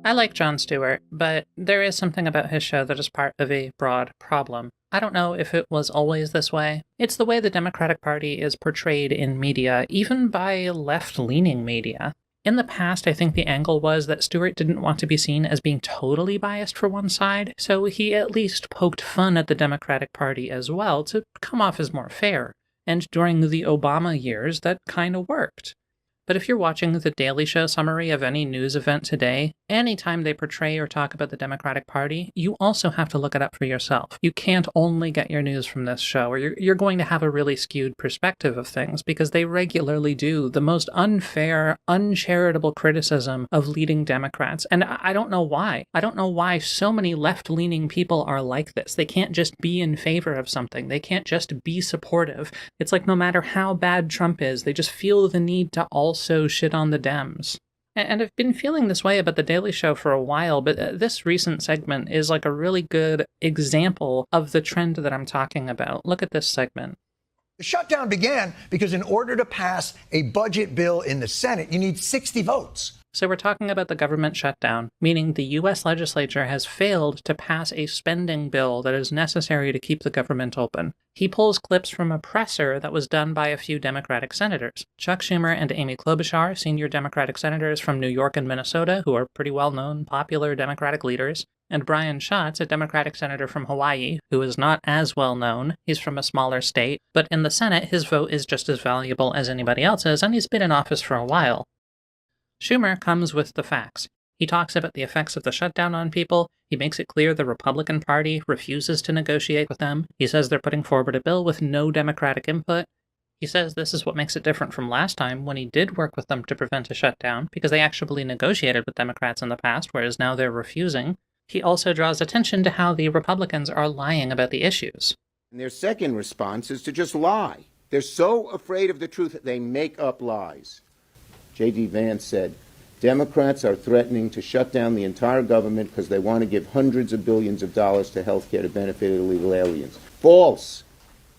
I like Jon Stewart, but there is something about his show that is part of a broad problem. I don't know if it was always this way. It's the way the Democratic Party is portrayed in media, even by left-leaning media. In the past, I think the angle was that Stewart didn't want to be seen as being totally biased for one side, so he at least poked fun at the Democratic Party as well to come off as more fair. And during the Obama years, that kind of worked. But if you're watching the Daily Show summary of any news event today, anytime they portray or talk about the Democratic Party, you also have to look it up for yourself. You can't only get your news from this show, or you're going to have a really skewed perspective of things, because they regularly do the most unfair, uncharitable criticism of leading Democrats. And I don't know why. I don't know why so many left-leaning people are like this. They can't just be in favor of something. They can't just be supportive. It's like no matter how bad Trump is, they just feel the need to also shit on the Dems. And I've been feeling this way about The Daily Show for a while, but this recent segment is like a really good example of the trend that I'm talking about. Look at this segment. The shutdown began because in order to pass a budget bill in the Senate, you need 60 votes. So we're talking about the government shutdown, meaning the U.S. legislature has failed to pass a spending bill that is necessary to keep the government open. He pulls clips from a presser that was done by a few Democratic senators. Chuck Schumer and Amy Klobuchar, senior Democratic senators from New York and Minnesota, who are pretty well-known, popular Democratic leaders, and Brian Schatz, a Democratic senator from Hawaii, who is not as well-known. He's from a smaller state, but in the Senate, his vote is just as valuable as anybody else's, and he's been in office for a while. Schumer comes with the facts. He talks about the effects of the shutdown on people. He makes it clear the Republican Party refuses to negotiate with them. He says they're putting forward a bill with no Democratic input. He says this is what makes it different from last time when he did work with them to prevent a shutdown, because they actually negotiated with Democrats in the past, whereas now they're refusing. He also draws attention to how the Republicans are lying about the issues. And their second response is to just lie. They're so afraid of the truth that they make up lies. J.D. Vance said, Democrats are threatening to shut down the entire government because they want to give hundreds of billions of dollars to health care to benefit illegal aliens. False.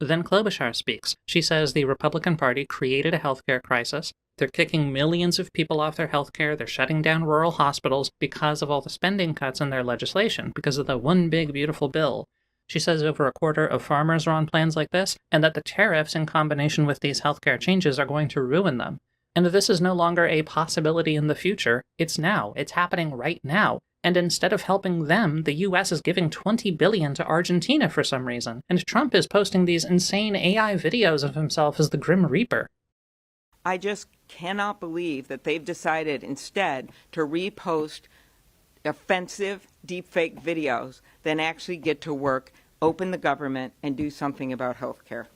Then Klobuchar speaks. She says the Republican Party created a healthcare crisis. They're kicking millions of people off their healthcare. They're shutting down rural hospitals because of all the spending cuts in their legislation, because of the one big beautiful bill. She says over a quarter of farmers are on plans like this, and that the tariffs in combination with these healthcare changes are going to ruin them. And this is no longer a possibility in the future. It's now. It's happening right now. And instead of helping them, the US is giving $20 billion to Argentina for some reason. And Trump is posting these insane AI videos of himself as the Grim Reaper. I just cannot believe that they've decided instead to repost offensive deepfake videos than actually get to work, open the government, and do something about health care.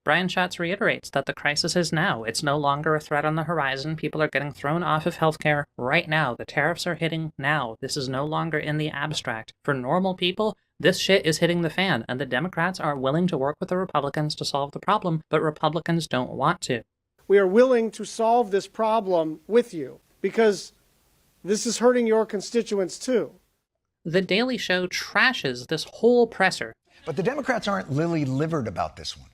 Brian Schatz reiterates that the crisis is now. It's no longer a threat on the horizon. People are getting thrown off of healthcare right now. The tariffs are hitting now. This is no longer in the abstract. For normal people, this shit is hitting the fan, and the Democrats are willing to work with the Republicans to solve the problem, but Republicans don't want to. We are willing to solve this problem with you because this is hurting your constituents too. The Daily Show trashes this whole presser. But the Democrats aren't lily-livered about this one.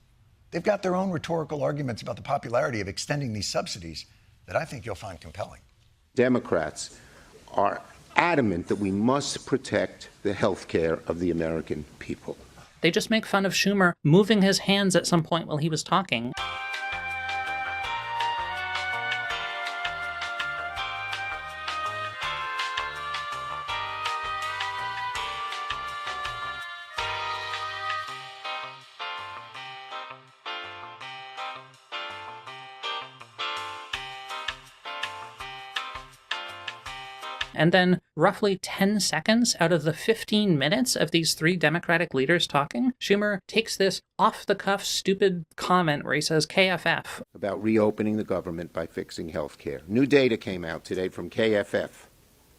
They've got their own rhetorical arguments about the popularity of extending these subsidies that I think you'll find compelling. Democrats are adamant that we must protect the health care of the American people. They just make fun of Schumer moving his hands at some point while he was talking. And then roughly 10 seconds out of the 15 minutes of these three Democratic leaders talking, Schumer takes this off-the-cuff stupid comment where he says KFF. About reopening the government by fixing health care. New data came out today from KFF.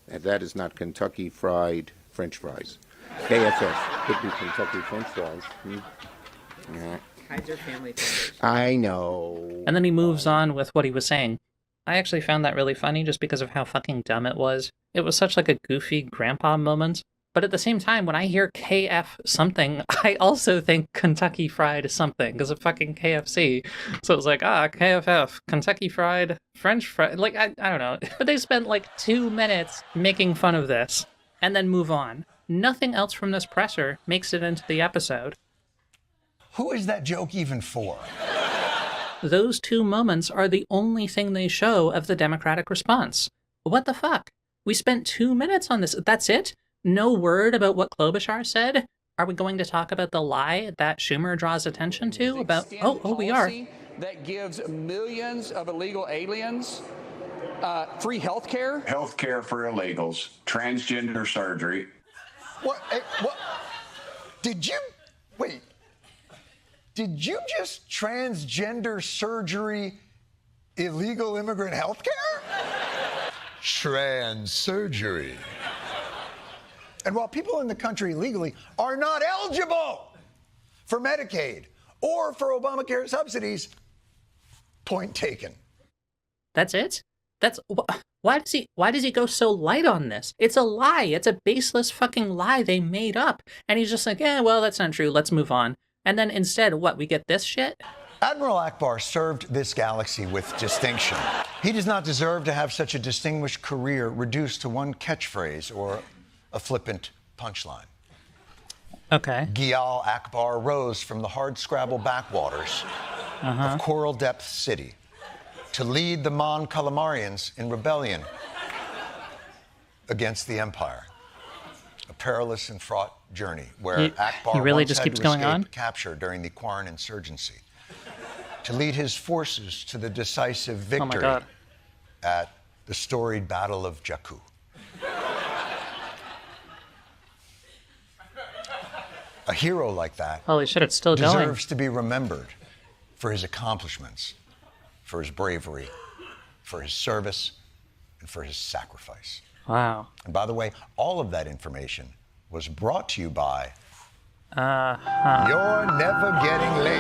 And that is not Kentucky Fried French fries. KFF. Could be Kentucky French fries. Kaiser Family Foundation. I know. And then he moves on with what he was saying. I actually found that really funny just because of how fucking dumb it was. It was such like a goofy grandpa moment. But at the same time, when I hear KF something, I also think Kentucky Fried something because of fucking KFC. So it's like, KFF, Kentucky Fried, French Fried. Like, I don't know. But they spent like 2 minutes making fun of this and then move on. Nothing else from this presser makes it into the episode. Who is that joke even for? Those 2 moments are the only thing they show of the Democratic response. What the fuck? We spent 2 minutes on this. That's it? No word about what Klobuchar said? Are we going to talk about the lie that Schumer draws attention to? About we are. That gives millions of illegal aliens free health care? Health care for illegals, transgender surgery. What? What? Did you just transgender surgery illegal immigrant health care? Trans surgery. And while people in the country legally are not eligible for Medicaid or for Obamacare subsidies, point taken. That's it? Why does he go so light on this? It's a lie. It's a baseless fucking lie they made up. And he's just like, well, that's not true. Let's move on. And then instead, we get this shit? Admiral Akbar served this galaxy with distinction. He does not deserve to have such a distinguished career reduced to one catchphrase or a flippant punchline. Okay. Giyal Akbar rose from the hardscrabble backwaters of Coral Depth City to lead the Mon Calamarians in rebellion against the Empire. A perilous and fraught journey where Akbar he really once just had keeps to going escape on? capture during the Quarren insurgency, to lead his forces to the decisive victory at the storied Battle of Jakku. A hero like that Holy shit, it's still going. deserves to be remembered for his accomplishments, for his bravery, for his service, and for his sacrifice. Wow. And by the way, all of that information was brought to you by You're Never Getting Laid.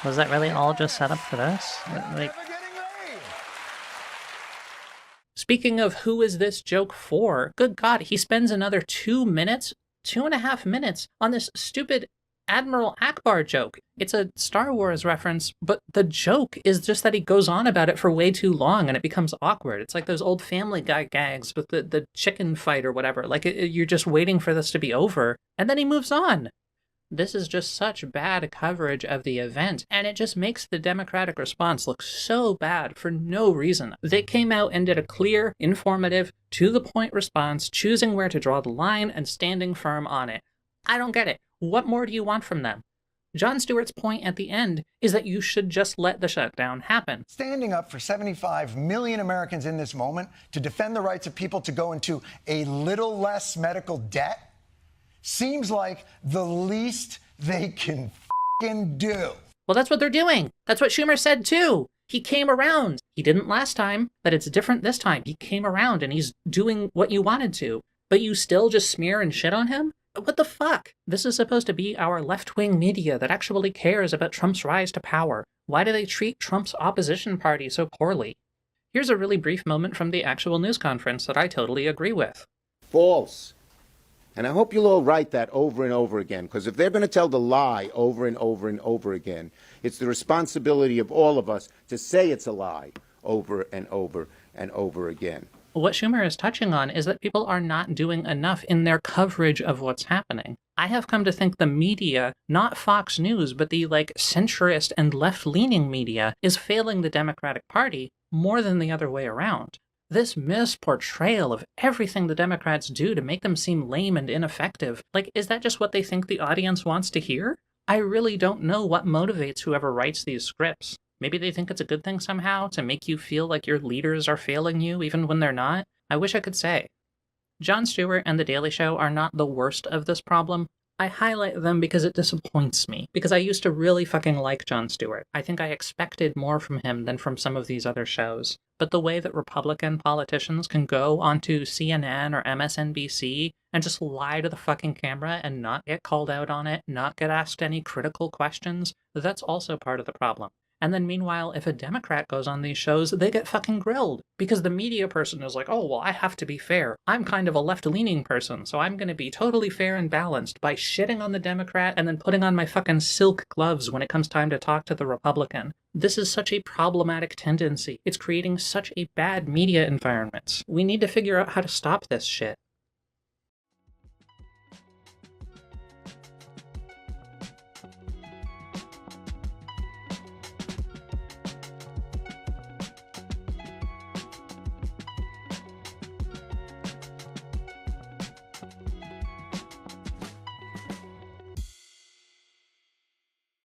Was that really all just set up for this? Never getting laid. Speaking of who is this joke for, good God, he spends another 2 minutes, 2.5 minutes on this stupid Admiral Akbar joke. It's a Star Wars reference, but the joke is just that he goes on about it for way too long and it becomes awkward. It's like those old Family Guy gags with the chicken fight or whatever. Like you're just waiting for this to be over, and then he moves on. This is just such bad coverage of the event, and it just makes the Democratic response look so bad for no reason. They came out and did a clear, informative, to-the-point response, choosing where to draw the line and standing firm on it. I don't get it. What more do you want from them? Jon Stewart's point at the end is that you should just let the shutdown happen. Standing up for 75 million Americans in this moment to defend the rights of people to go into a little less medical debt seems like the least they can f***ing do. Well, that's what they're doing. That's what Schumer said too. He came around. He didn't last time, but it's different this time. He came around and he's doing what you wanted to, but you still just smear and shit on him? What the fuck? This is supposed to be our left-wing media that actually cares about Trump's rise to power. Why do they treat Trump's opposition party so poorly? Here's a really brief moment from the actual news conference that I totally agree with. False. And I hope you'll all write that over and over again, because if they're going to tell the lie over and over and over again, it's the responsibility of all of us to say it's a lie over and over and over again. What Schumer is touching on is that people are not doing enough in their coverage of what's happening. I have come to think the media, not Fox News, but the centrist and left-leaning media, is failing the Democratic Party more than the other way around. This misportrayal of everything the Democrats do to make them seem lame and ineffective, is that just what they think the audience wants to hear? I really don't know what motivates whoever writes these scripts. Maybe they think it's a good thing somehow to make you feel like your leaders are failing you even when they're not. I wish I could say. Jon Stewart and The Daily Show are not the worst of this problem. I highlight them because it disappoints me, because I used to really fucking like Jon Stewart. I think I expected more from him than from some of these other shows. But the way that Republican politicians can go onto CNN or MSNBC and just lie to the fucking camera and not get called out on it, not get asked any critical questions, that's also part of the problem. And then meanwhile, if a Democrat goes on these shows, they get fucking grilled. Because the media person is like, oh, well, I have to be fair. I'm kind of a left-leaning person, so I'm going to be totally fair and balanced by shitting on the Democrat and then putting on my fucking silk gloves when it comes time to talk to the Republican. This is such a problematic tendency. It's creating such a bad media environment. We need to figure out how to stop this shit.